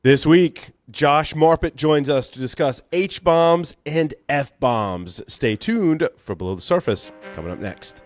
This week, Josh Marpet joins us to discuss HBOMs and FBOMs. Stay tuned for Below the Surface, coming up next.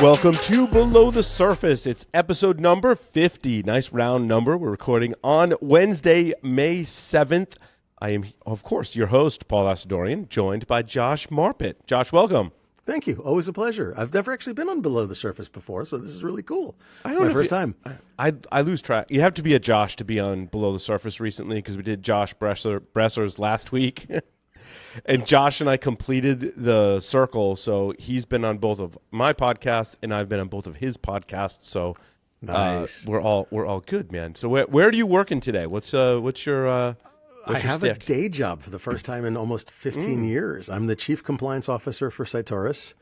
Welcome to Below the Surface. It's episode number 50. Nice round number. We're recording on Wednesday, May 7th. I am, of course, your host, Paul Asadoorian, joined by Josh Marpet. Josh, welcome. Thank you. Always a pleasure. I've never actually been on Below the Surface before, so this is really cool. My first time. I lose track. You have to be a Josh to be on Below the Surface recently because we did Josh Bresser's last week. And Josh and I completed the circle, so he's been on both of my podcasts, and I've been on both of his podcasts. So nice. We're all good, man. So where are you working today? What's your I have a day job for the first time in almost 15 years. I'm the Chief Compliance Officer for Cytoris.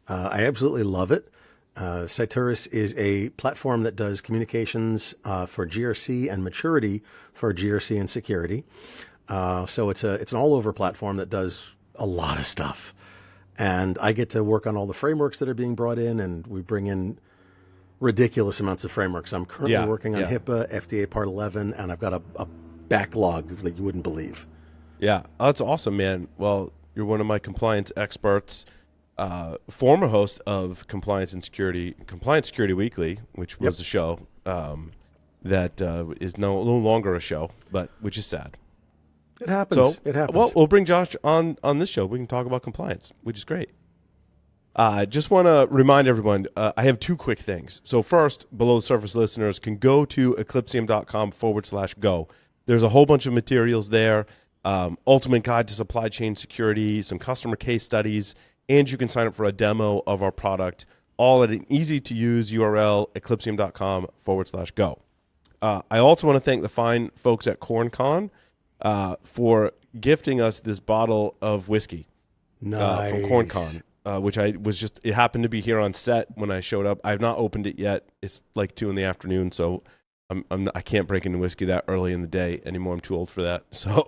I absolutely love it. Cytoris is a platform that does communications for GRC and maturity for GRC and security. So it's an all-over platform that does a lot of stuff. And I get to work on all the frameworks that are being brought in, and we bring in ridiculous amounts of frameworks. I'm currently working on HIPAA, FDA Part 11, and I've got a backlog like you wouldn't believe. Yeah, that's awesome, man. Well, you're one of my compliance experts, former host of Compliance Security Weekly, which was a show that is no longer a show, but which is sad. It happens. So, it happens. Well, we'll bring Josh on this show. We can talk about compliance, which is great. I just want to remind everyone, I have two quick things. So first, Below the Surface listeners can go to eclipsium.com/go. There's a whole bunch of materials there, ultimate guide to supply chain security, some customer case studies, and you can sign up for a demo of our product, all at an easy-to-use URL, eclipsium.com/go. I also want to thank the fine folks at CornCon for gifting us this bottle of whiskey from CornCon, which it happened to be here on set when I showed up. I have not opened it yet. It's like 2 p.m, so I can't break into whiskey that early in the day anymore. I'm too old for that. So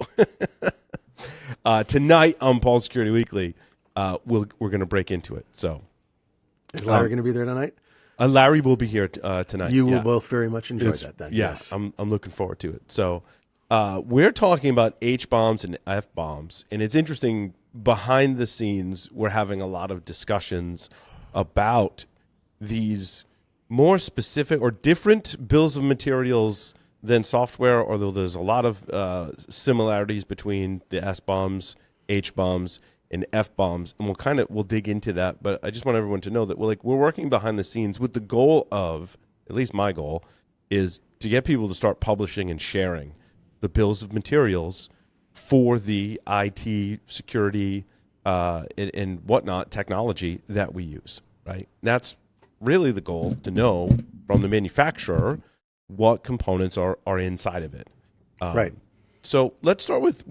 tonight on Paul's Security Weekly, we're going to break into it. So is Larry going to be there tonight? Larry will be here tonight. You will both very much enjoy that then. Yes, I'm looking forward to it. So we're talking about HBOMs and FBOMs, and it's interesting. Behind the scenes, we're having a lot of discussions about these more specific or different bills of materials than software, although there's a lot of similarities between the SBOMs, HBOMs, and FBOMs, and we'll dig into that. But I just want everyone to know that we're working behind the scenes with the goal of, at least my goal, is to get people to start publishing and sharing the bills of materials for the IT security and whatnot technology that we use. Right? That's really the goal, to know from the manufacturer what components are inside of it. Right. So let's start with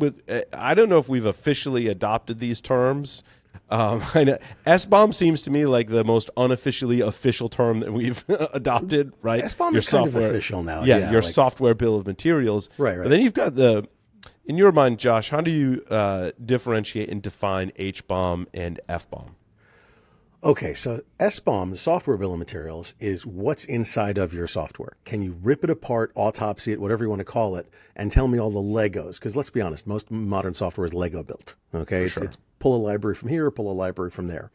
I don't know if we've officially adopted these terms. I know SBOM seems to me like the most unofficially official term that we've adopted, right? SBOM is kind of official now. Yeah, your software bill of materials. Right. And then you've got in your mind, Josh, how do you differentiate and define HBOM and FBOM? Okay, so SBOM, the software bill of materials, is what's inside of your software. Can you rip it apart, autopsy it, whatever you want to call it, and tell me all the Legos? Because let's be honest, most modern software is Lego built. Okay, it's pull a library from here, pull a library from there.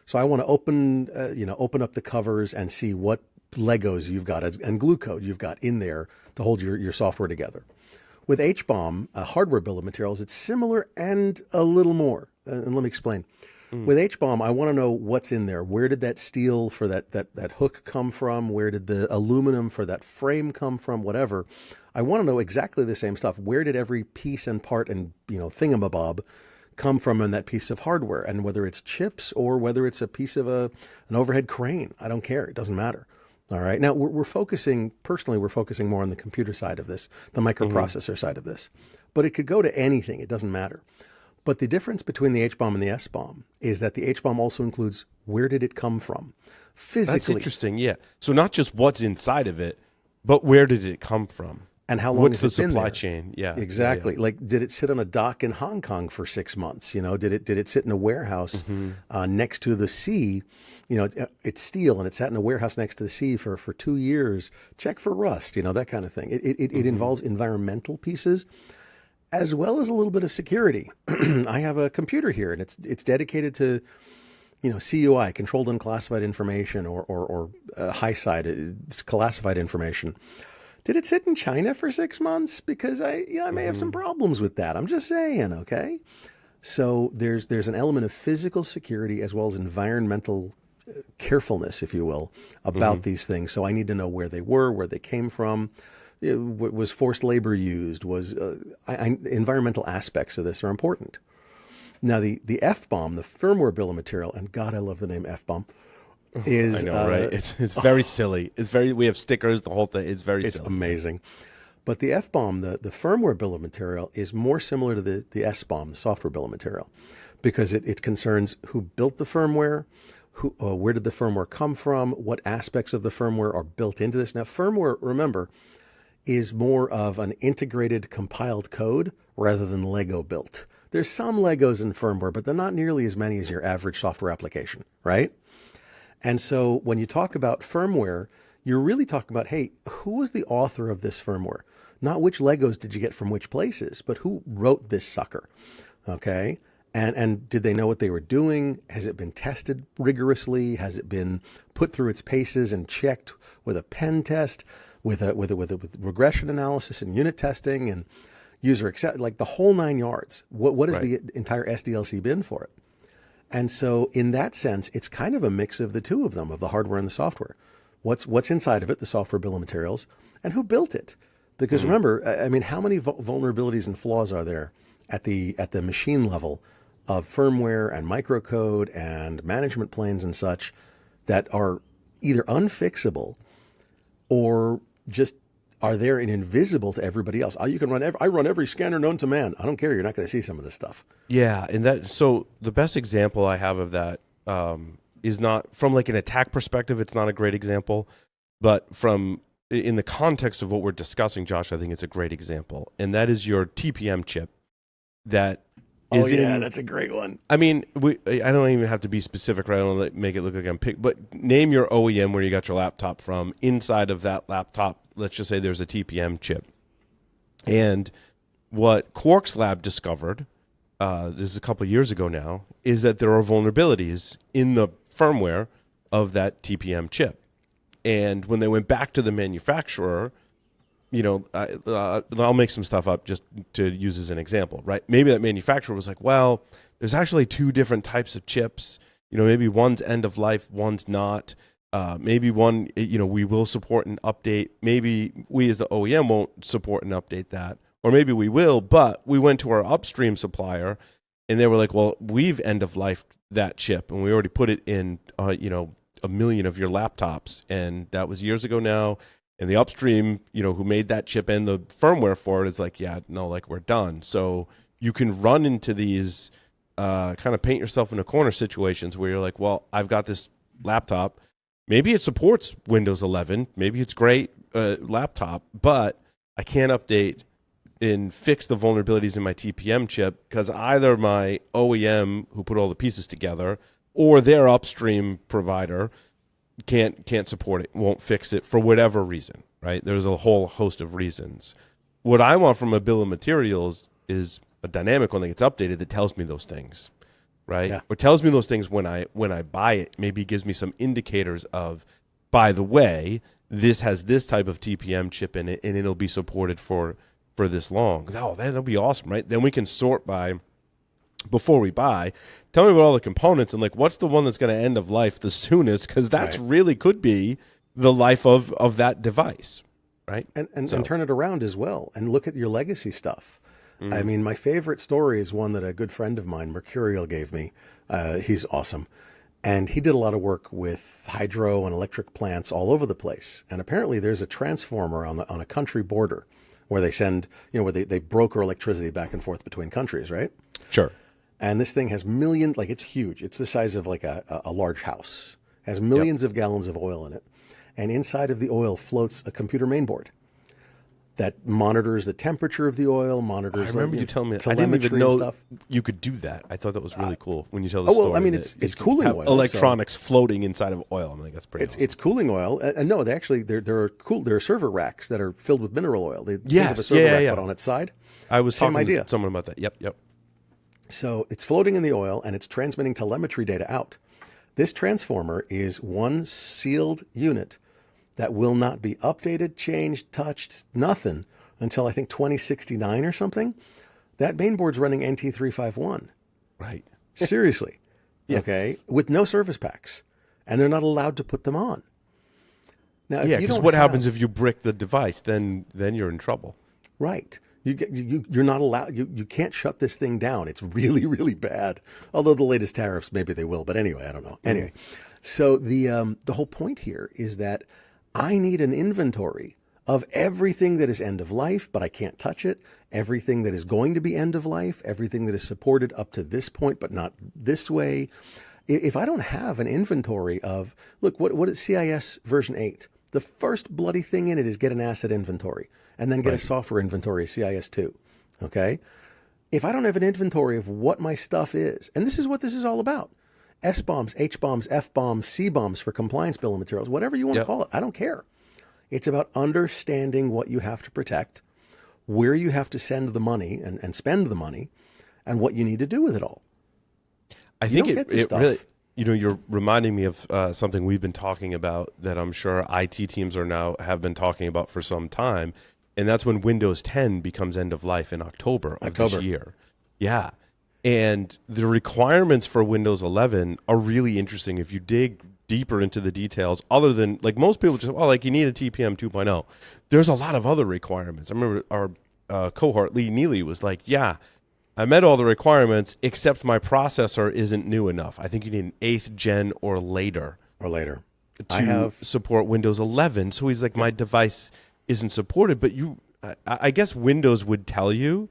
So I want to open up the covers and see what Legos you've got and glue code you've got in there to hold your software together. With HBOM, a hardware bill of materials, it's similar and a little more. And let me explain. With HBOM, I want to know what's in there. Where did that steel for that hook come from? Where did the aluminum for that frame come from? Whatever. I want to know exactly the same stuff. Where did every piece and part and thingamabob come from in that piece of hardware? And whether it's chips or whether it's a piece of an overhead crane, I don't care. It doesn't matter. All right. Now we're focusing more on the computer side of this, the microprocessor side of this, but it could go to anything. It doesn't matter. But the difference between the HBOM and the SBOM is that the HBOM also includes where did it come from physically. That's interesting. Yeah. So not just what's inside of it, but where did it come from? And how long What's has the it been supply there? chain? Yeah, Exactly. Like, did it sit on a dock in Hong Kong for 6 months? Did it sit in a warehouse next to the sea? It's steel and it sat in a warehouse next to the sea for 2 years. Check for rust. That kind of thing. It involves environmental pieces as well as a little bit of security. I have a computer here, and it's dedicated to CUI, controlled unclassified information, or high side, it's classified information. Did it sit in China for 6 months? Because I may have some problems with that. I'm just saying, okay? So there's an element of physical security as well as environmental carefulness, if you will, about these things. So I need to know where they were, where they came from. Was forced labor used? Environmental aspects of this are important. Now, the FBOM, the firmware bill of material, and God, I love the name FBOM, is I know, right? It's very silly. We have stickers, the whole thing. It's very it's silly. amazing. But the FBOM, the firmware bill of material, is more similar to the SBOM, the software bill of material, because it concerns who built the firmware, where did the firmware come from, what aspects of the firmware are built into this. Now, firmware, remember, is more of an integrated compiled code rather than Lego built. There's some Legos in firmware, but they're not nearly as many as your average software application, right? And so when you talk about firmware, you're really talking about, hey, who was the author of this firmware? Not which Legos did you get from which places, but who wrote this sucker, okay? And did they know what they were doing? Has it been tested rigorously? Has it been put through its paces and checked with a pen test, with regression analysis and unit testing and user accept, like the whole 9 yards? What is the entire SDLC been for it? And so in that sense, it's kind of a mix of the two of them, of the hardware and the software. What's inside of it, the software bill of materials, and who built it? Because remember, I mean, how many vulnerabilities and flaws are there at the machine level of firmware and microcode and management planes and such that are either unfixable or just are there and invisible to everybody else? You can I run every scanner known to man. I don't care. You're not going to see some of this stuff. Yeah, and so the best example I have of that is not from like an attack perspective. It's not a great example, but from in the context of what we're discussing, Josh, I think it's a great example, and that is your TPM chip. That is that's a great one. I mean, I don't even have to be specific, right? I don't want to make it look like I'm pick, but name your OEM where you got your laptop from. Inside of that laptop, let's just say there's a TPM chip, and what Quark's lab discovered, this is a couple of years ago now, is that there are vulnerabilities in the firmware of that TPM chip. And when they went back to the manufacturer, I'll make some stuff up just to use as an example, right? Maybe that manufacturer was like, well, there's actually two different types of chips. Maybe one's end of life, one's not. Maybe one, we will support an update. Maybe we as the OEM won't support and update that. Or maybe we will, but we went to our upstream supplier and they were like, well, we've end of life that chip and we already put it in, 1,000,000 of your laptops. And that was years ago now. And the upstream, who made that chip and the firmware for it is like, yeah, no, like we're done. So you can run into these kind of paint yourself in a corner situations where you're like, well, I've got this laptop. Maybe it supports Windows 11. Maybe it's great laptop, but I can't update and fix the vulnerabilities in my TPM chip because either my OEM who put all the pieces together or their upstream provider can't support it, won't fix it for whatever reason, right? There's a whole host of reasons. What I want from a bill of materials is a dynamic one that gets updated that tells me those things, right? Yeah. Or tells me those things when I buy it. Maybe gives me some indicators of, by the way, this has this type of TPM chip in it, and it'll be supported for this long. Oh, that'll be awesome, right? Then we can sort by, before we buy, tell me about all the components and like what's the one that's going to end of life the soonest, because that's really could be the life of that device, right? And turn it around as well and look at your legacy stuff. I mean, my favorite story is one that a good friend of mine, Mercurial, gave me. He's awesome. And he did a lot of work with hydro and electric plants all over the place. And apparently there's a transformer on a country border where they send, where they broker electricity back and forth between countries, right? Sure. And this thing has millions, like it's huge. It's the size of like a large house. It has millions of gallons of oil in it. And inside of the oil floats a computer mainboard. that monitors the temperature of the oil, I monitors remember you telling me. I didn't telemetry even and know stuff. you could do that. I thought that was really cool when you tell the Oh story. well, I mean that it's you can cooling have oil, electronics floating inside of oil. I'm like, that's pretty so awesome. it's cooling oil, and no, they actually there are server racks that are filled with mineral oil. They think of a Yes, server yeah, rack yeah. but on its side. I was Same talking idea. to someone about that. Yep. So it's floating in the oil and it's transmitting telemetry data out. This transformer is one sealed unit that will not be updated, changed, touched, nothing until I think 2069 or something. That mainboard's running NT351. Right. Seriously. Yes. Okay. With no service packs. And they're not allowed to put them on. Now, if Yeah, you because don't what have, happens if you brick the device? Then you're in trouble. right. You're not allowed. You can't shut this thing down. It's really, really bad. Although the latest tariffs, maybe they will. But anyway, I don't know. Anyway, so the whole point here is that I need an inventory of everything that is end of life, but I can't touch it. Everything that is going to be end of life, everything that is supported up to this point, but not this way. If I don't have an inventory of, look, what is CIS version 8? The first bloody thing in it is get an asset inventory and then get a software inventory, CIS 2. Okay? If I don't have an inventory of what my stuff is, and this is what this is all about. SBOMs, HBOMs, FBOMs, CBOMs for compliance bill of materials, whatever you want to call it. I don't care. It's about understanding what you have to protect, where you have to send the money and spend the money, and what you need to do with it all. I think it really, you're reminding me of something we've been talking about that I'm sure IT teams have been talking about for some time, and that's when Windows 10 becomes end of life in October of this year. Yeah. And the requirements for Windows 11 are really interesting if you dig deeper into the details, other than, like, most people just, you need a TPM 2.0. There's a lot of other requirements. I remember our cohort, Lee Neely, was like, yeah, I met all the requirements, except my processor isn't new enough. I think you need an 8th gen or later. To support Windows 11. So he's like, my device isn't supported. But I guess Windows would tell you,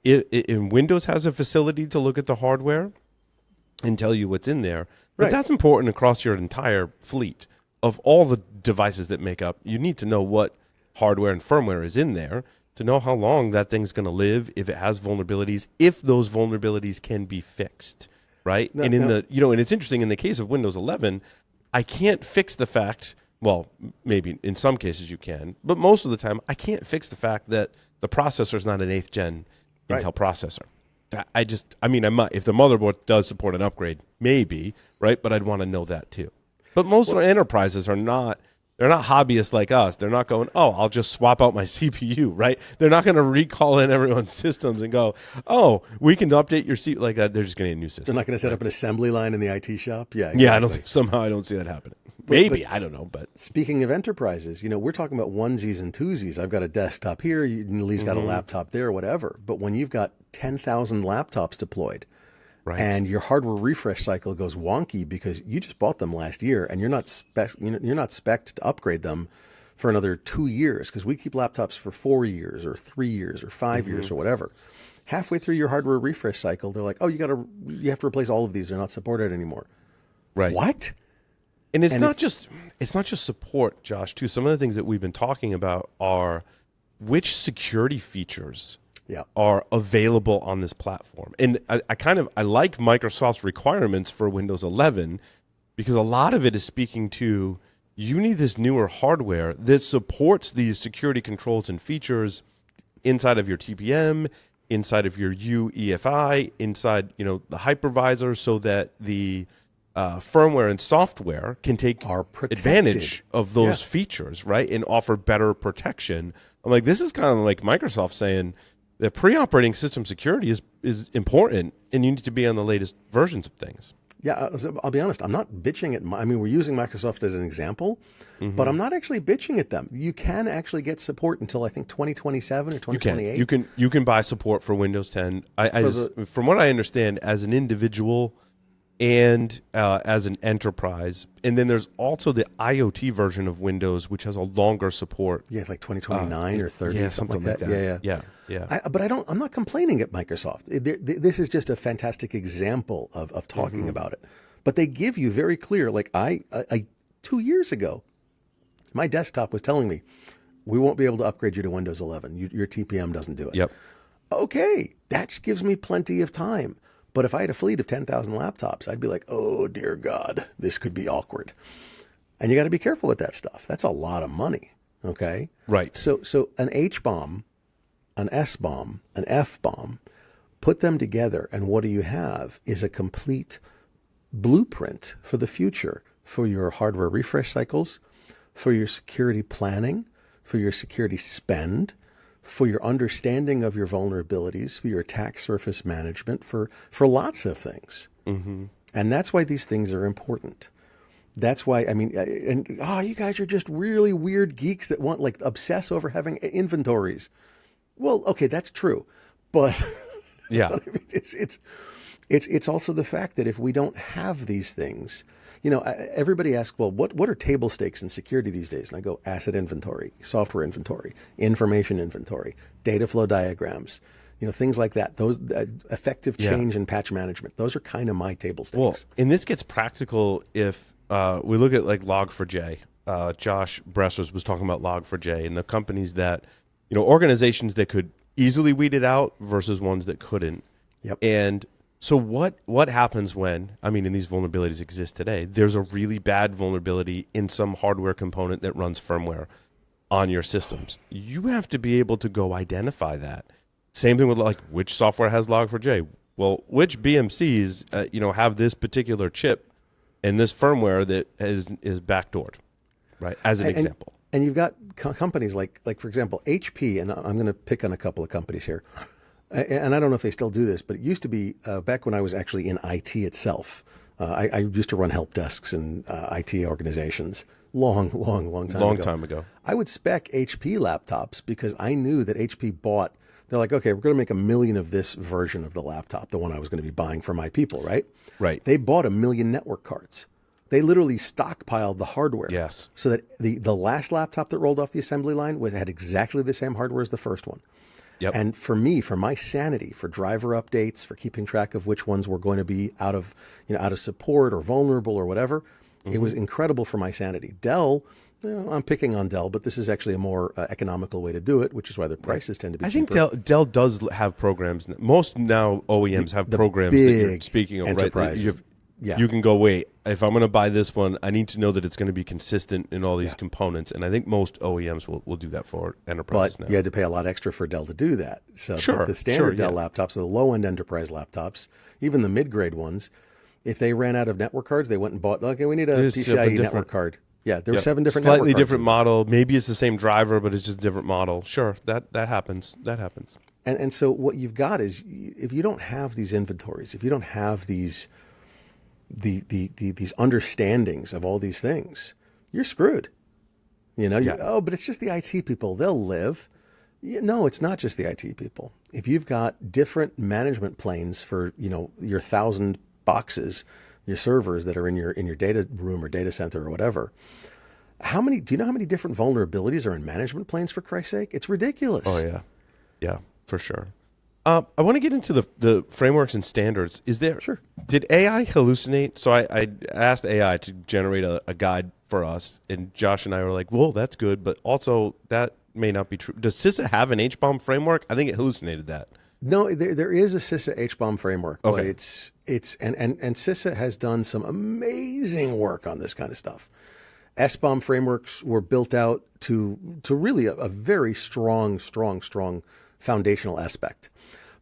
and Windows has a facility to look at the hardware and tell you what's in there. But that's important across your entire fleet of all the devices that make up. You need to know what hardware and firmware is in there to know how long that thing's going to live, if it has vulnerabilities, if those vulnerabilities can be fixed, right? And it's interesting in the case of Windows 11, I can't fix the fact, well, maybe in some cases you can, but most of the time I can't fix the fact that the processor is not an 8th gen Intel processor. I might, if the motherboard does support an upgrade, maybe, right? But I'd want to know that too. But most enterprises are not. They're not hobbyists like us. They're not going, I'll just swap out my CPU, right? They're not going to recall in everyone's systems and go, we can update your CPU like that. They're just going to get a new system. They're not going to set up an assembly line in the IT shop. Yeah, exactly. Yeah. I don't see that happening. Maybe, I don't know. But speaking of enterprises, we're talking about onesies and twosies. I've got a desktop here. Lee's got a laptop there, whatever. But when you've got 10,000 laptops deployed, and your hardware refresh cycle goes wonky because you just bought them last year, and you're not spec'd to upgrade them for another 2 years, because we keep laptops for 4 years or 3 years or 5 years or whatever. Halfway through your hardware refresh cycle, they're like, you have to replace all of these. They're not supported anymore. Right. What? And it's not just support, Josh, too. Some of the things that we've been talking about are which security features are available on this platform. And I like Microsoft's requirements for Windows 11, because a lot of it is speaking to, you need this newer hardware that supports these security controls and features inside of your TPM, inside of your UEFI, inside the hypervisor, so that the firmware and software can take advantage of those features, right, and offer better protection. I'm like, this is kind of like Microsoft saying that pre-operating system security is important, and you need to be on the latest versions of things. Yeah, I'll be honest. I'm not bitching at. We're using Microsoft as an example, but I'm not actually bitching at them. You can actually get support until I think 2027 or 2028. You can buy support for Windows 10. From what I understand, as an individual and as an enterprise, and then there's also the IoT version of Windows, which has a longer support. Yeah, it's like 2029 or 30. Yeah, something like that. Yeah. But I'm not complaining at Microsoft. This is just a fantastic example of talking about it. But they give you very clear, like I 2 years ago, my desktop was telling me, We won't be able to upgrade you to Windows 11. Your TPM doesn't do it. Yep. Okay, that gives me plenty of time. But if I had a fleet of 10,000 laptops, I'd be like, oh, dear God, this could be awkward. And you got to be careful with that stuff. That's a lot of money. Okay. Right. So an HBOM, an SBOM, an FBOM, put them together, and what do you have is a complete blueprint for the future, for your hardware refresh cycles, for your security planning, for your security spend, for your understanding of your vulnerabilities, for your attack surface management, for lots of things. Mm-hmm. And that's why these things are important. That's why, I mean, you guys are just really weird geeks that want, like, obsess over having inventories. Well, okay, that's true. But yeah, but I mean, it's also the fact that if we don't have these things, everybody asks, well, what are table stakes in security these days? And I go, asset inventory, software inventory, information inventory, data flow diagrams, things like that. Those effective change and patch management. Those are kind of my table stakes. Well, and this gets practical if we look at like Log4j. Josh Bressers was talking about Log4j and the companies that, organizations that could easily weed it out versus ones that couldn't. Yep. And so what happens when, and these vulnerabilities exist today, there's a really bad vulnerability in some hardware component that runs firmware on your systems. You have to be able to go identify that. Same thing with like which software has Log4j. Well, which BMCs, have this particular chip and this firmware that is backdoored, right? As an example. And you've got companies like for example, HP, and I'm going to pick on a couple of companies here. And I don't know if they still do this, but it used to be back when I was actually in IT itself. I used to run help desks in IT organizations long time ago. I would spec HP laptops because I knew that HP bought. They're like, okay, we're going to make 1 million of this version of the laptop, the one I was going to be buying for my people, right? Right. They bought 1 million network cards. They literally stockpiled the hardware. Yes. So that the last laptop that rolled off the assembly line had exactly the same hardware as the first one. Yep. And for me, for my sanity, for driver updates, for keeping track of which ones were going to be out of support or vulnerable or whatever, it was incredible for my sanity. Dell, I'm picking on Dell, but this is actually a more economical way to do it, which is why their prices tend to be cheaper. I think Dell does have programs. Most now OEMs have programs that you're speaking of, enterprise. Right? You can go, wait, if I'm going to buy this one, I need to know that it's going to be consistent in all these components. And I think most OEMs will do that for enterprises now. But you had to pay a lot extra for Dell to do that. So the standard Dell laptops, the low-end enterprise laptops, even the mid-grade ones, if they ran out of network cards, they went and bought, okay, we need a PCIe network card. Yeah, there were 7 different network cards. Slightly different model. Maybe it's the same driver, but it's just a different model. Sure, that happens. That happens. And so what you've got is, if you don't have these inventories, if you don't have these understandings of all these things, you're screwed. But it's just the IT people. They'll live. No, it's not just the IT people. If you've got different management planes for, your 1,000 boxes, your servers that are in your data room or data center or whatever, do you know how many different vulnerabilities are in management planes, for Christ's sake? It's ridiculous. Oh, yeah. Yeah, for sure. I want to get into the frameworks and standards. Sure. Did AI hallucinate? So I asked AI to generate a guide for us, and Josh and I were like, well, that's good, but also that may not be true. Does CISA have an HBOM framework? I think it hallucinated that. No, there is a CISA HBOM framework, but okay. it's and CISA has done some amazing work on this kind of stuff. SBOM frameworks were built out to really a very strong foundational aspect.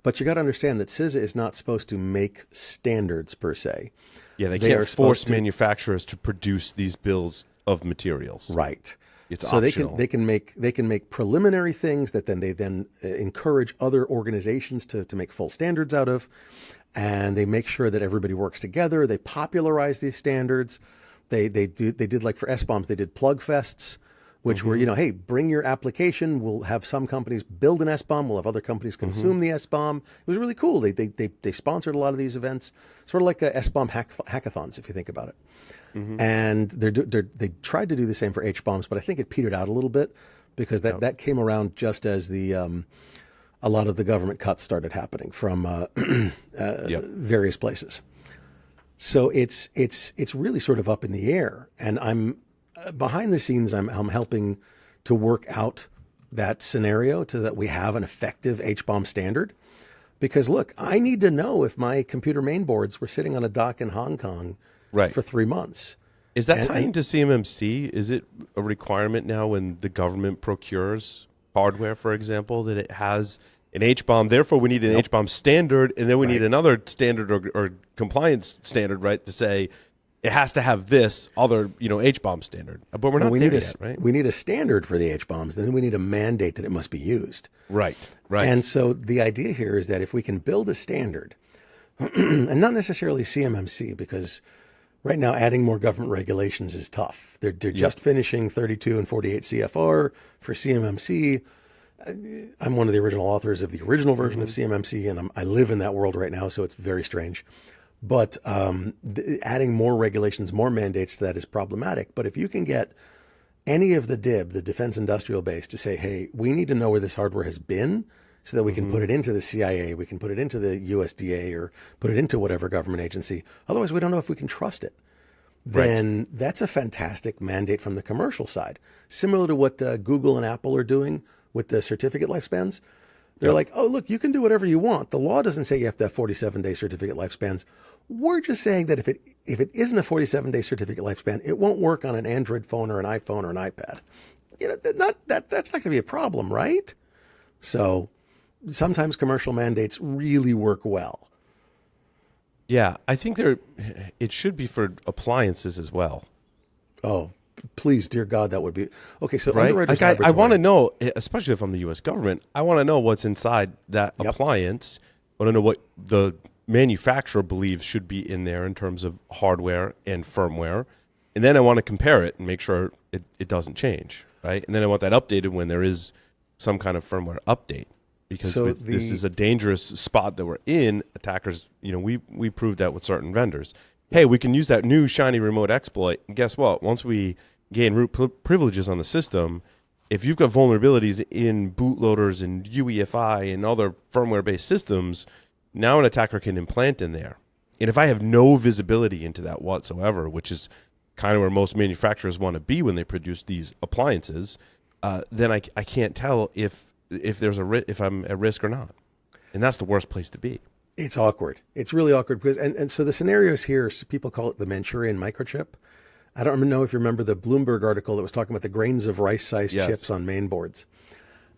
But you got to understand that CISA is not supposed to make standards per se. Yeah, they can't force manufacturers to produce these bills of materials. Right. It's so optional. they can make preliminary things that they encourage other organizations to make full standards out of, and they make sure that everybody works together. They popularize these standards. They did, like for SBOMs, they did plug fests, which were, hey, bring your application. We'll have some companies build an SBOM. We'll have other companies consume the SBOM. It was really cool. They sponsored a lot of these events, sort of like a SBOM hackathons, if you think about it. And they tried to do the same for HBOMs, but I think it petered out a little bit because that came around just as a lot of the government cuts started happening from various places. So it's really sort of up in the air, and I'm behind the scenes. I'm helping to work out that scenario to that we have an effective HBOM standard. Because look, I need to know if my computer main boards were sitting on a dock in Hong Kong Right. for 3 months. Is that tied into CMMC? Is it a requirement now when the government procures hardware, for example, that it has an HBOM? Therefore, we need an HBOM standard, and then we need another standard or compliance standard, right, to say it has to have this other, HBOM standard. But we're not there yet, right? We need a standard for the HBOMs. Then we need a mandate that it must be used. Right, right. And so the idea here is that if we can build a standard, and not necessarily CMMC, because right now adding more government regulations is tough. They're just finishing 32 and 48 CFR for CMMC. I'm one of the original authors of the original version of CMMC, and I live in that world right now, so it's very strange. But adding more regulations, more mandates to that is problematic. But if you can get any of the DIB, the defense industrial base, to say, hey, we need to know where this hardware has been so that we can put it into the CIA, we can put it into the USDA, or put it into whatever government agency. Otherwise, we don't know if we can trust it. Then that's a fantastic mandate from the commercial side. Similar to what Google and Apple are doing with the certificate lifespans. They're like, oh, look, you can do whatever you want. The law doesn't say you have to have 47-day certificate lifespans. We're just saying that if it isn't a 47-day certificate lifespan, it won't work on an Android phone or an iPhone or an iPad. That's not going to be a problem, right? So sometimes commercial mandates really work well. Yeah, I think it should be for appliances as well. Oh, please, dear God, that would be okay. So right? Underwriters I want to know, especially if I'm the U.S. government, I want to know what's inside that appliance. I want to know what the manufacturer believes should be in there in terms of hardware and firmware, and then I want to compare it and make sure it doesn't change, right? And then I want that updated when there is some kind of firmware update, because this is a dangerous spot that we're in. Attackers, we proved that with certain vendors. Hey, we can use that new shiny remote exploit, and guess what? Once we gain root privileges on the system, if you've got vulnerabilities in bootloaders and UEFI and other firmware-based systems, now an attacker can implant in there. And if I have no visibility into that whatsoever, which is kind of where most manufacturers want to be when they produce these appliances, then I can't tell if I'm at risk or not. And that's the worst place to be. It's awkward. It's really awkward because, and so the scenarios here, people call it the Manchurian microchip. I don't know if you remember the Bloomberg article that was talking about the grains of rice-sized chips on main boards.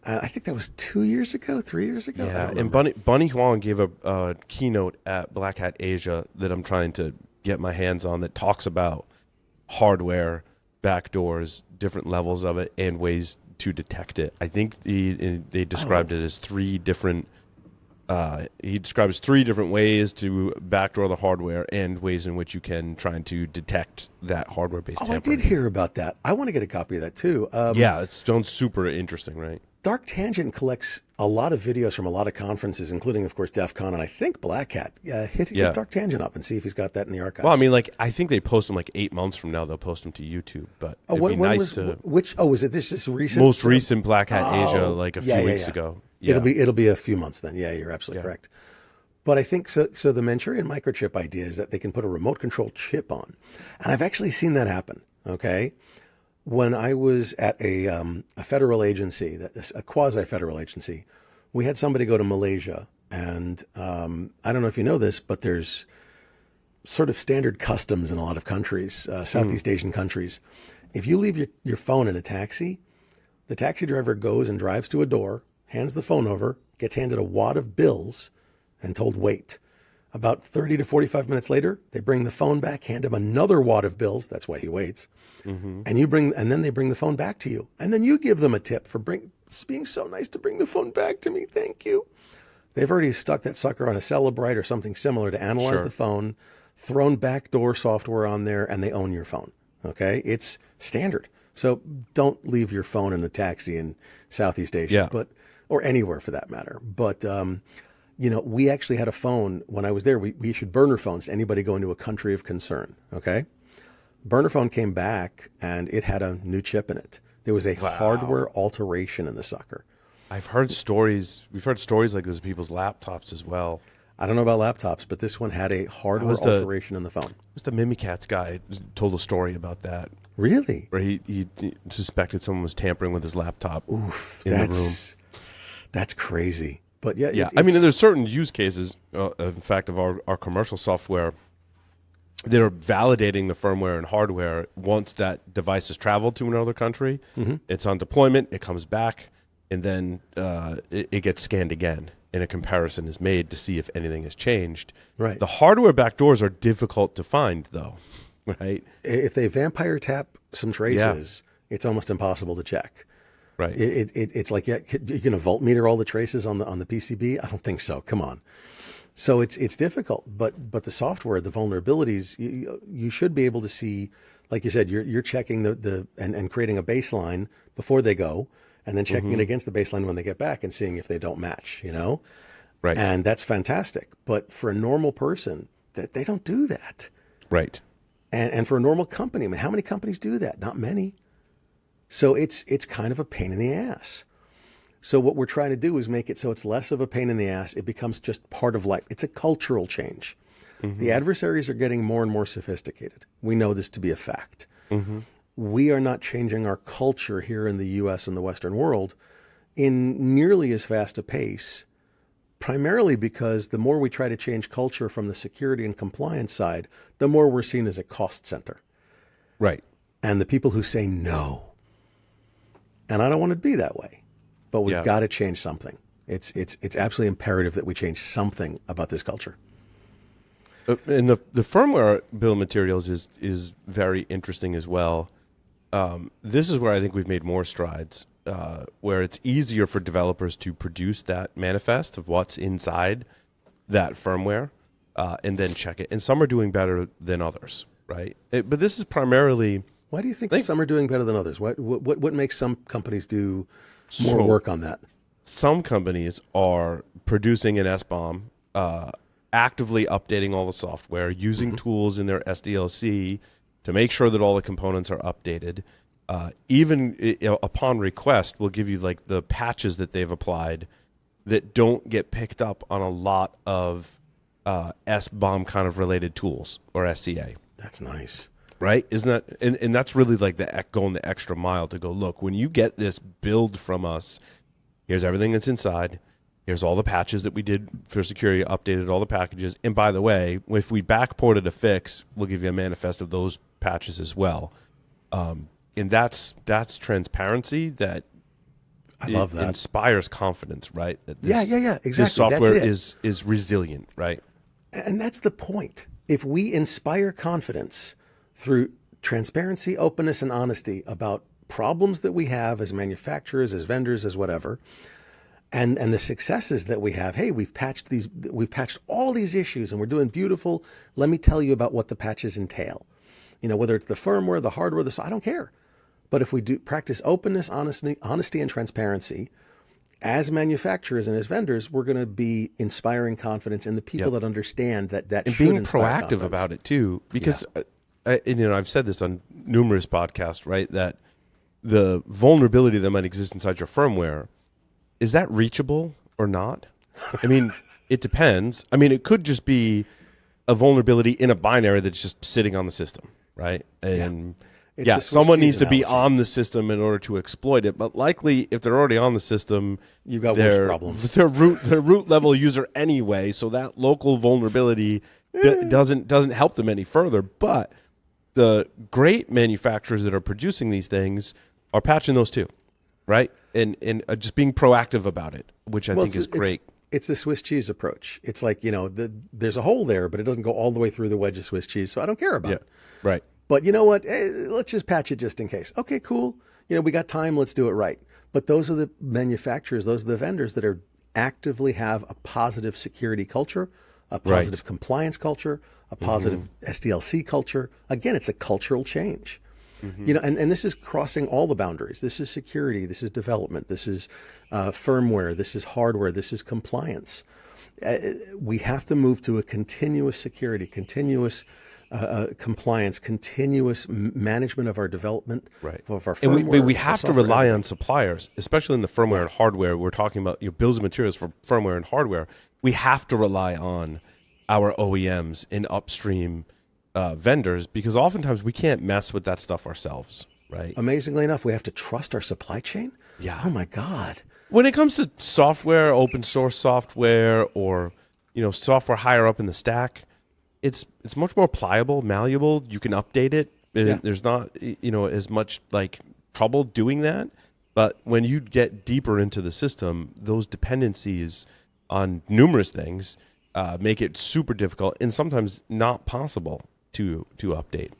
I think that was 2 years ago, 3 years ago. Yeah, and Bunny Huang gave a keynote at Black Hat Asia that I'm trying to get my hands on that talks about hardware, backdoors, different levels of it, and ways to detect it. I think they described it as three different. He describes 3 different ways to backdoor the hardware and ways in which you can try to detect that hardware-based tampering. I did hear about that. I want to get a copy of that too. Yeah, it sounds super interesting, right? Dark Tangent collects a lot of videos from a lot of conferences, including, of course, DEF CON and I think Black Hat. Hit Dark Tangent up and see if he's got that in the archives. Well, I mean, I think they post them 8 months from now. They'll post them to YouTube, but it'd be nice to. Was it this recent? Most recent Black Hat Asia, a few weeks ago. Yeah. It'll be a few months then. Yeah, you're absolutely correct. But I think so. So the Manchurian microchip idea is that they can put a remote control chip on, and I've actually seen that happen. Okay. When I was at a federal agency, a quasi-federal agency, we had somebody go to Malaysia. And I don't know if you know this, but there's sort of standard customs in a lot of countries, Southeast Asian countries. If you leave your phone in a taxi, the taxi driver goes and drives to a door, hands the phone over, gets handed a wad of bills, and told wait. About 30 to 45 minutes later, they bring the phone back, hand him another wad of bills. That's why he waits. And then they bring the phone back to you. And then you give them a tip for being so nice to bring the phone back to me. Thank you. They've already stuck that sucker on a Celebrite or something similar to analyze the phone, thrown backdoor software on there, and they own your phone. Okay? It's standard. So don't leave your phone in the taxi in Southeast Asia, or anywhere for that matter. But we actually had a phone when I was there. We issued burner phones to anybody going to a country of concern. Okay. Burner phone came back and it had a new chip in it. There was a hardware alteration in the sucker. I've heard stories. We've heard stories like this of people's laptops as well. I don't know about laptops, but this one had a hardware alteration in the phone. It was the Mimikatz guy told a story about that. Really? Where he suspected someone was tampering with his laptop Oof, in the room. That's crazy. But yeah, Yeah. I mean, there's certain use cases, in fact, of our commercial software that are validating the firmware and hardware once that device has traveled to another country. Mm-hmm. It's on deployment, it comes back, and then it gets scanned again, and a comparison is made to see if anything has changed. Right. The hardware backdoors are difficult to find, though, right? If they vampire tap some traces, it's almost impossible to check. Right. It's like, you're going to voltmeter all the traces on the PCB? I don't think so. Come on. So it's difficult, but the software, the vulnerabilities, you should be able to see, like you said, you're checking and creating a baseline before they go, and then checking it against the baseline when they get back and seeing if they don't match, Right. And that's fantastic. But for a normal person, they don't do that. Right. And for a normal company, I mean, how many companies do that? Not many. So it's kind of a pain in the ass. So what we're trying to do is make it so it's less of a pain in the ass. It becomes just part of life. It's a cultural change. Mm-hmm. The adversaries are getting more and more sophisticated. We know this to be a fact. Mm-hmm. We are not changing our culture here in the U.S. and the Western world in nearly as fast a pace, primarily because the more we try to change culture from the security and compliance side, the more we're seen as a cost center. Right. And the people who say no. And I don't want to be that way. But we've got to change something. It's absolutely imperative that we change something about this culture. And the firmware bill of materials is very interesting as well. This is where I think we've made more strides, where it's easier for developers to produce that manifest of what's inside that firmware and then check it. And some are doing better than others, right? But this is primarily... Why do you think some are doing better than others? What makes some companies do more work on that? Some companies are producing an SBOM, actively updating all the software, using tools in their SDLC to make sure that all the components are updated. Even upon request, we'll give you like the patches that they've applied that don't get picked up on a lot of SBOM kind of related tools or SCA. That's nice. Right? Isn't that, and that's really like going the extra mile to go, look, when you get this build from us, here's everything that's inside. Here's all the patches that we did for security, updated all the packages. And by the way, if we backported a fix, we'll give you a manifest of those patches as well. And that's transparency that I love that. Inspires confidence, right? That yeah, exactly. This software is resilient, right? And that's the point. If we inspire confidence through transparency, openness, and honesty about problems that we have as manufacturers, as vendors, as whatever, and the successes that we have. Hey, we've patched all these issues, and we're doing beautiful. Let me tell you about what the patches entail. Whether it's the firmware, the hardware, I don't care. But if we do practice openness, honesty, and transparency, as manufacturers and as vendors, we're going to be inspiring confidence in the people that understand that and should being inspire proactive confidence. about it too, because. I've said this on numerous podcasts, right? That the vulnerability that might exist inside your firmware, is that reachable or not? I mean, it depends. I mean, it could just be a vulnerability in a binary that's just sitting on the system, right? And someone needs to be on the system in order to exploit it. But likely, if they're already on the system, you've got worse problems. Their root level user anyway, so that local vulnerability doesn't help them any further. But the great manufacturers that are producing these things are patching those too, right? And just being proactive about it, which I think is great. It's the Swiss cheese approach. It's like, there's a hole there, but it doesn't go all the way through the wedge of Swiss cheese, so I don't care about it. Right. But you know what? Hey, let's just patch it just in case. Okay, cool. We got time. Let's do it right. But those are the manufacturers, those are the vendors that are actively have a positive security culture, a positive compliance culture, a positive SDLC culture. Again, it's a cultural change. And this is crossing all the boundaries. This is security. This is development. This is firmware. This is hardware. This is compliance. We have to move to a continuous security, continuous compliance, continuous management of our development, Right. of our And firmware, we our have to software, rely everything. on suppliers, especially in the firmware and hardware. We're talking about bills of materials for firmware and hardware. We have to rely on our OEMs and upstream vendors because oftentimes we can't mess with that stuff ourselves, right? Amazingly enough, we have to trust our supply chain. Yeah. Oh my God. When it comes to software, open source software, or software higher up in the stack, it's much more pliable, malleable. You can update it. Yeah. There's not as much like trouble doing that. But when you get deeper into the system, those dependencies on numerous things make it super difficult and sometimes not possible to update.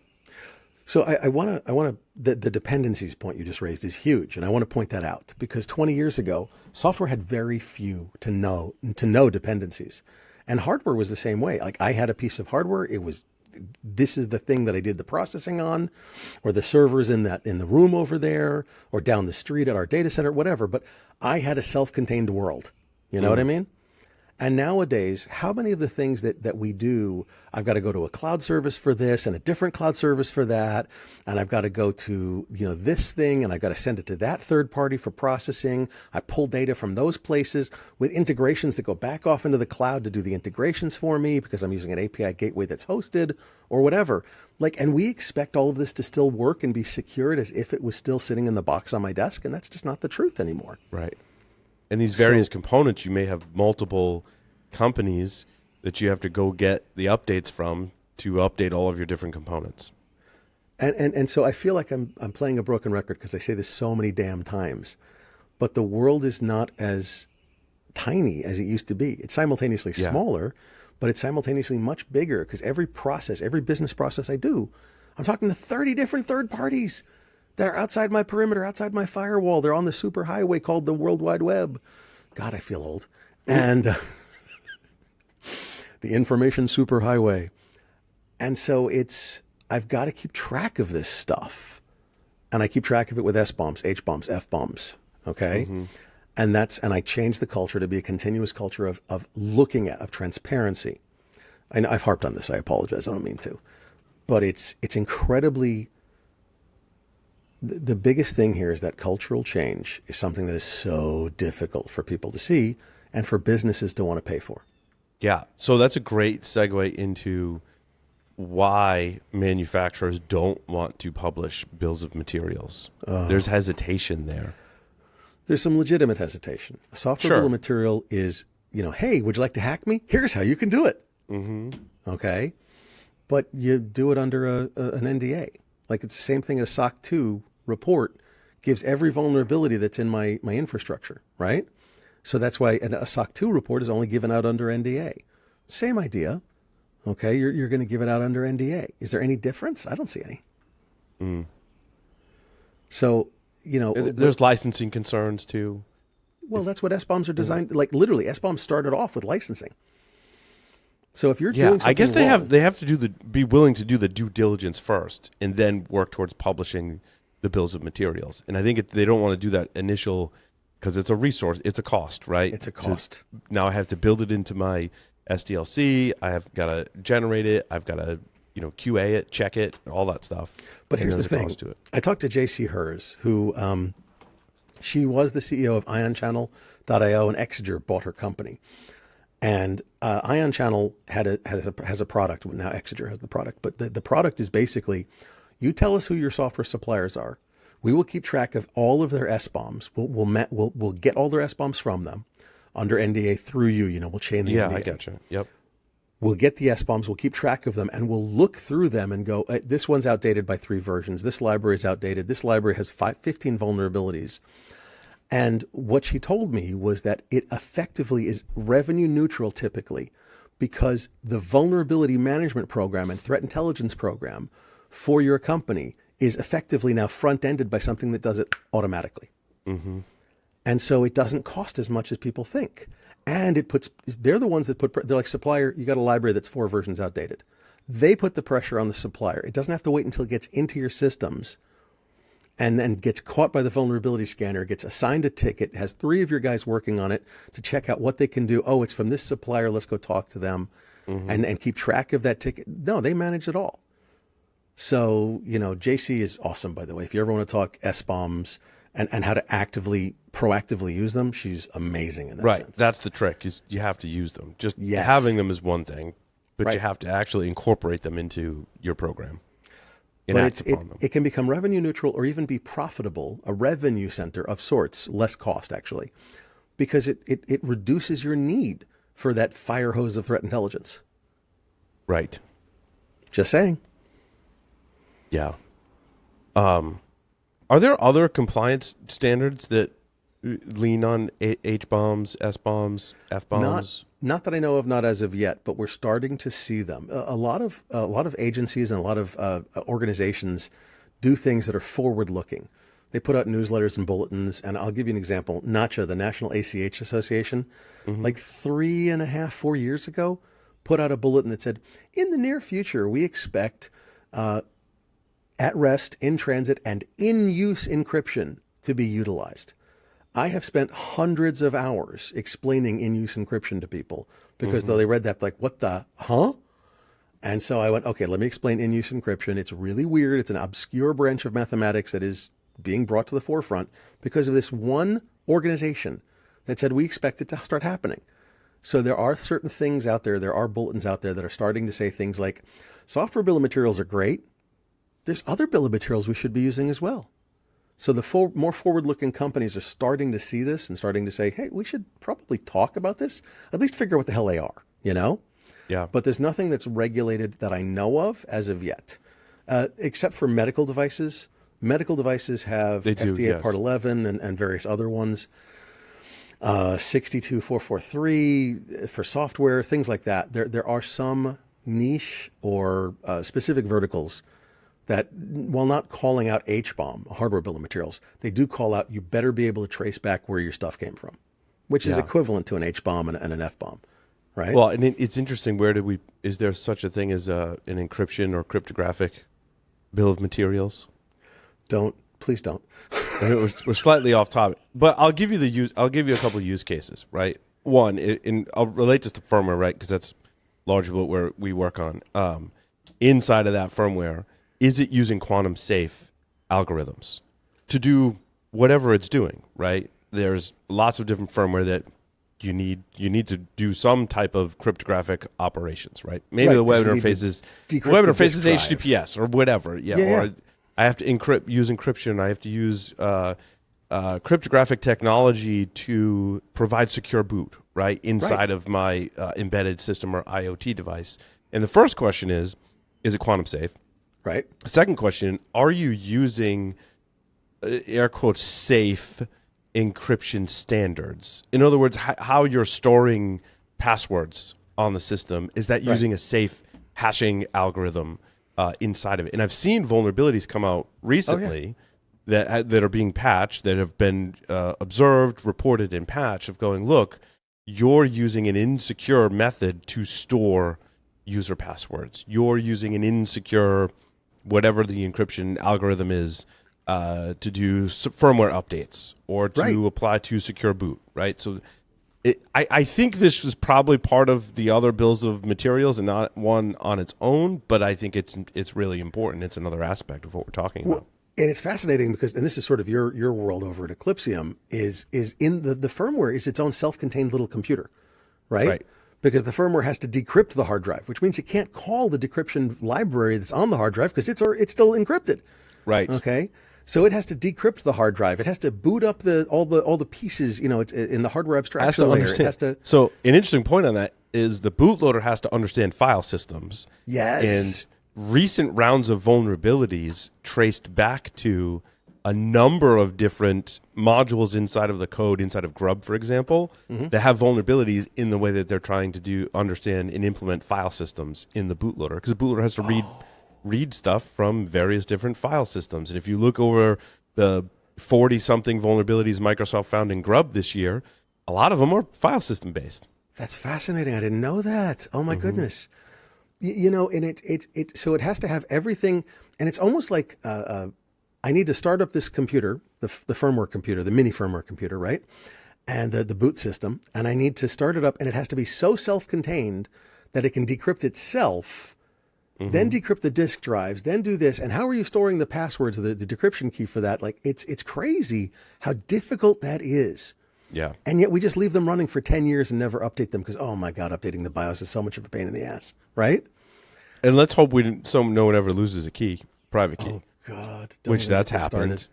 So I want to the dependencies point you just raised is huge, and I want to point that out because 20 years ago, software had very few to no dependencies, and hardware was the same way. Like I had a piece of hardware, it was this is the thing that I did the processing on, or the servers in the room over there, or down the street at our data center, whatever. But I had a self-contained world. You know what I mean? And nowadays, how many of the things that we do, I've got to go to a cloud service for this and a different cloud service for that. And I've got to go to, this thing and I've got to send it to that third party for processing. I pull data from those places with integrations that go back off into the cloud to do the integrations for me because I'm using an API gateway that's hosted or whatever. And we expect all of this to still work and be secured as if it was still sitting in the box on my desk. And that's just not the truth anymore. Right. And these various components, you may have multiple companies that you have to go get the updates from to update all of your different components. And so I feel like I'm playing a broken record because I say this so many damn times, but the world is not as tiny as it used to be. It's simultaneously smaller, but it's simultaneously much bigger because every business process I do, I'm talking to 30 different third parties that are outside my perimeter, outside my firewall. They're on the super highway called the World Wide Web. God, I feel old. And the information superhighway. And so I've got to keep track of this stuff. And I keep track of it with SBOMs, HBOMs, FBOMs. Okay. Mm-hmm. And I changed the culture to be a continuous culture of looking at, of transparency. I know I've harped on this. I apologize. I don't mean to. But it's incredibly, the biggest thing here is that cultural change is something that is so difficult for people to see and for businesses to want to pay for. Yeah. So that's a great segue into why manufacturers don't want to publish bills of materials. There's hesitation there. There's some legitimate hesitation. A software bill of material is, hey, would you like to hack me? Here's how you can do it. Mm-hmm. Okay. But you do it under an NDA. Like it's the same thing as a SOC 2 report gives every vulnerability that's in my infrastructure, right? So that's why a SOC 2 report is only given out under NDA. Same idea. Okay, you're going to give it out under NDA. Is there any difference? I don't see any. Mm. So, there's licensing concerns too. Well, that's what SBOMs are designed. Like literally, SBOMs started off with licensing. So if you're doing something I guess wrong, they have to be willing to do the due diligence first, and then work towards publishing the bills of materials. And I think they don't want to do that initial because it's a resource, it's a cost, right? It's a cost. Now I have to build it into my SDLC. I have got to generate it. I've got to QA it, check it, all that stuff. But here's the thing: I talked to JC Hers, who she was the CEO of IonChannel.io, and Exeger bought her company. And Ion Channel has a product. Now Exeger has the product, but the product is basically, you tell us who your software suppliers are. We will keep track of all of their SBOMs. We'll get all their SBOMs from them under NDA through you. We'll chain the NDA. Yeah, I gotcha. Yep. We'll get the SBOMs. We'll keep track of them, and we'll look through them and go, this one's outdated by 3 versions. This library is outdated. This library has 15 vulnerabilities. And what she told me was that it effectively is revenue neutral typically because the vulnerability management program and threat intelligence program for your company is effectively now front-ended by something that does it automatically. Mm-hmm. And so it doesn't cost as much as people think. And they're the ones that they're like, supplier, you got a library that's 4 versions outdated. They put the pressure on the supplier. It doesn't have to wait until it gets into your systems and then gets caught by the vulnerability scanner, gets assigned a ticket, has 3 of your guys working on it to check out what they can do. Oh, it's from this supplier. Let's go talk to them. and keep track of that ticket. No, they manage it all. So, JC is awesome, by the way. If you ever want to talk SBOMs and how to proactively use them, she's amazing in that sense. That's the trick, is you have to use them. Just Yes. having them is one thing, but Right. you have to actually incorporate them into your program. But it can become revenue neutral or even be profitable, a revenue center of sorts, less cost actually, because it reduces your need for that fire hose of threat intelligence. Right. Just saying. Yeah. Are there other compliance standards that lean on HBOMs, SBOMs, FBOMs? Not that I know of, not as of yet, but we're starting to see them. A lot of agencies and a lot of organizations do things that are forward-looking. They put out newsletters and bulletins, and I'll give you an example. NACHA, the National ACH Association, like 3.5, 4 years ago, put out a bulletin that said, in the near future, we expect at rest, in transit, and in-use encryption to be utilized. I have spent hundreds of hours explaining in-use encryption to people because though they read that, like, what the, huh? And so I went, okay, let me explain in-use encryption. It's really weird. It's an obscure branch of mathematics that is being brought to the forefront because of this one organization that said we expect it to start happening. So there are certain things out there, there are bulletins out there that are starting to say things like, software bill of materials are great. There's other bill of materials we should be using as well. So the more forward-looking companies are starting to see this and starting to say, hey, we should probably talk about this, at least figure out what the hell they are, Yeah. But there's nothing that's regulated that I know of as of yet, except for medical devices. Medical devices have FDA Part 11 and various other ones, 62443 for software, things like that. There are some niche or specific verticals that, while not calling out HBOM, hardware bill of materials, they do call out, you better be able to trace back where your stuff came from, which is equivalent to an HBOM and an FBOM, right? Well, and it's interesting, is there such a thing as an encryption or cryptographic bill of materials? Please don't. We're slightly off topic, but I'll give you a couple of use cases, right? One, I'll relate this to firmware, right? Because that's largely what we work on. Inside of that firmware, is it using quantum safe algorithms to do whatever it's doing, right? There's lots of different firmware that you need to do some type of cryptographic operations, right? Maybe the web interface is HTTPS or whatever. Or I have to use encryption. I have to use cryptographic technology to provide secure boot, right, inside of my embedded system or IoT device. And the first question is it quantum safe? Right. Second question, are you using air quotes safe encryption standards? In other words, how you're storing passwords on the system, is that using a safe hashing algorithm inside of it? And I've seen vulnerabilities come out recently that are being patched, that have been observed, reported, and patched, of going, look, you're using an insecure method to store user passwords. You're using an insecure whatever the encryption algorithm is to do firmware updates or to apply to secure boot, right? So I think this was probably part of the other bills of materials and not one on its own, but I think it's really important. It's another aspect of what we're talking about. And it's fascinating because, and this is sort of your world over at Eclipsium, is in the firmware is its own self-contained little computer, right? Because the firmware has to decrypt the hard drive, which means it can't call the decryption library that's on the hard drive because it's still encrypted. Right. Okay. So it has to decrypt the hard drive. It has to boot up all the pieces, it's in the hardware abstraction layer. It has to. So an interesting point on that is the bootloader has to understand file systems. Yes. And recent rounds of vulnerabilities traced back to a number of different modules inside of the code, inside of Grub, for example, that have vulnerabilities in the way that they're trying to understand and implement file systems in the bootloader. Because the bootloader has to read stuff from various different file systems. And if you look over the 40-something vulnerabilities Microsoft found in Grub this year, a lot of them are file system based. That's fascinating. I didn't know that. Oh my goodness. And so it has to have everything. And it's almost like I need to start up this computer, the firmware computer, the mini firmware computer, right? And the boot system. And I need to start it up, and it has to be so self-contained that it can decrypt itself, then decrypt the disk drives, then do this. And how are you storing the passwords, the decryption key for that? Like, it's crazy how difficult that is. Yeah. And yet we just leave them running for 10 years and never update them because, oh my God, updating the BIOS is so much of a pain in the ass, right? And let's hope no one ever loses a key, private key. Oh God. Which that's happened. Started.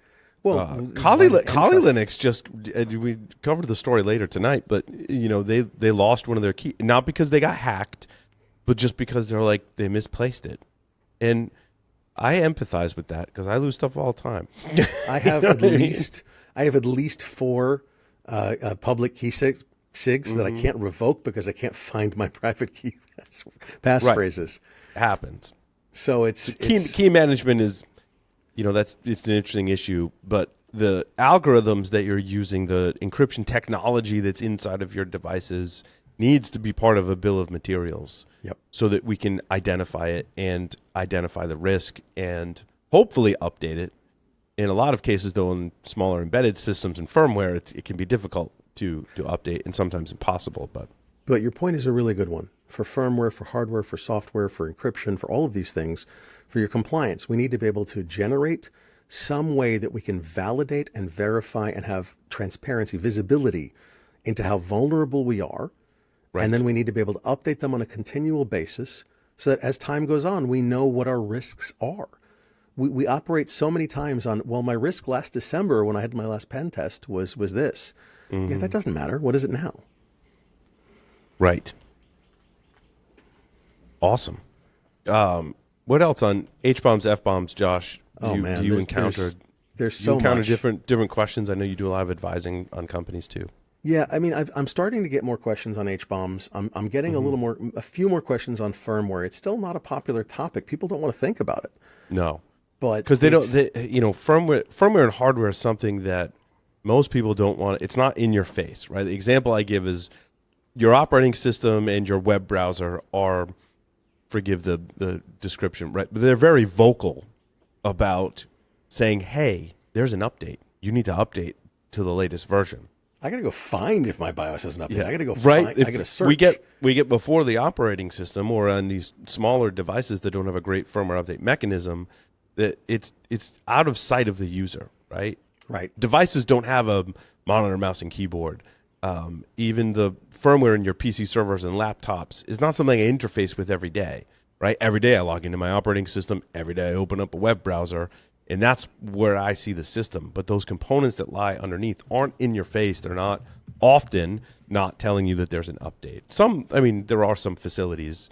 Well, Kali Linux just, we covered the story later tonight, but they lost one of their keys, not because they got hacked, but just because they misplaced it. And I empathize with that because I lose stuff all the time. I have at least 4 public key SIGs that I can't revoke because I can't find my private key passphrases. Happens. So it's key management is, it's an interesting issue, but the algorithms that you're using, the encryption technology that's inside of your devices needs to be part of a bill of materials. Yep. So that we can identify it and identify the risk and hopefully update it. In a lot of cases, though, in smaller embedded systems and firmware, it can be difficult to update and sometimes impossible. But your point is a really good one. For firmware, for hardware, for software, for encryption, for all of these things, for your compliance, we need to be able to generate some way that we can validate and verify and have transparency, visibility into how vulnerable we are. Right. And then we need to be able to update them on a continual basis so that as time goes on, we know what our risks are. We operate so many times on, well, my risk last December when I had my last pen test was this. Yeah, that doesn't matter. What is it now? Right. Awesome. What else on HBOMs, FBOMs, Josh? Do you encounter? There's so much. different questions. I know you do a lot of advising on companies too. Yeah, I mean, I'm starting to get more questions on HBOMs. I'm getting a few more questions on firmware. It's still not a popular topic. People don't want to think about it. No, but because firmware and hardware is something that most people don't want. It's not in your face, right? The example I give is your operating system and your web browser are, forgive the description, right? But they're very vocal about saying, "Hey, there's an update. You need to update to the latest version." I got to go find if my BIOS has an update. Yeah. I got to go find. I got to search. We get before the operating system or on these smaller devices that don't have a great firmware update mechanism, that it's out of sight of the user, right? Right. Devices don't have a monitor, mouse, and keyboard. Even the firmware in your PC servers and laptops is not something I interface with every day, right? Every day I log into my operating system. Every day I open up a web browser. And that's where I see the system. But those components that lie underneath aren't in your face. They're not often not telling you that there's an update. There are some facilities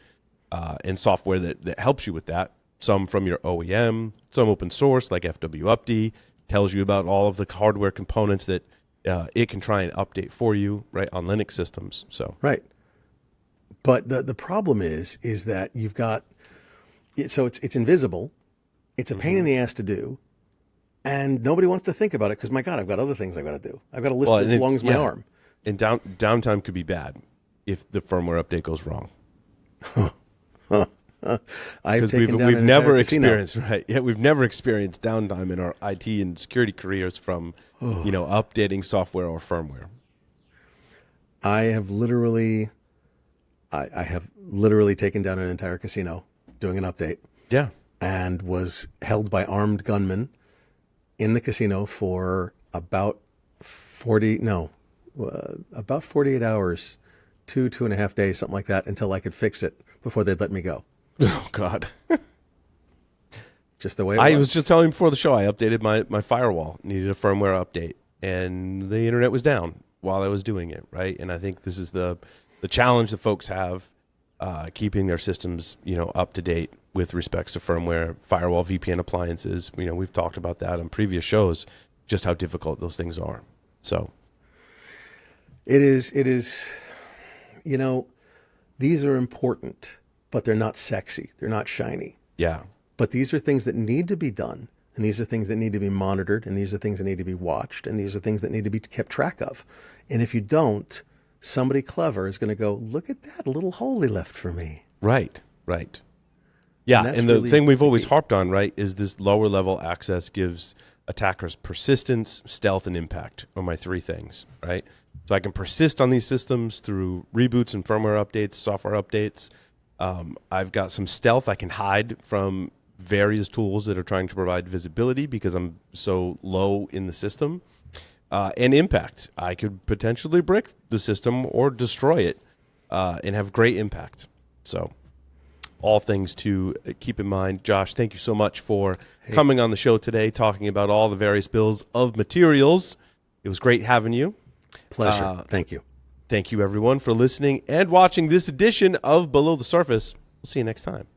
and software that helps you with that. Some from your OEM, some open source like FWUpd tells you about all of the hardware components that it can try and update for you, right, on Linux systems. So right. But the problem is that you've got it's invisible. It's a pain in the ass to do, and nobody wants to think about it because, my God, I've got other things I've got to do. I've got a list as long as my arm. And downtime could be bad if the firmware update goes wrong. We've never experienced downtime in our IT and security careers from updating software or firmware. I have literally taken down an entire casino doing an update. Yeah. And was held by armed gunmen in the casino for about 48 hours, 2.5 days, something like that, until I could fix it before they'd let me go. Oh, God. Just the way it was. I was just telling you before the show, I updated my firewall, needed a firmware update, and the internet was down while I was doing it, right? And I think this is the challenge that folks have, keeping their systems, up to date with respects to firmware, firewall, VPN appliances. We've talked about that on previous shows, just how difficult those things are. So it is, these are important, but they're not sexy. They're not shiny. Yeah. But these are things that need to be done. And these are things that need to be monitored. And these are things that need to be watched. And these are things that need to be kept track of. And if you don't, somebody clever is going to go, look at that little hole they left for me. Right. Yeah, and the really thing we've always harped on, right, is this lower level access gives attackers persistence, stealth, and impact are my 3 things, right? So I can persist on these systems through reboots and firmware updates, software updates. I've got some stealth. I can hide from various tools that are trying to provide visibility because I'm so low in the system. And impact. I could potentially brick the system or destroy it and have great impact. So all things to keep in mind. Josh, thank you so much for coming on the show today, talking about all the various bills of materials. It was great having you. Pleasure. Thank you. Thank you, everyone, for listening and watching this edition of Below the Surface. We'll see you next time.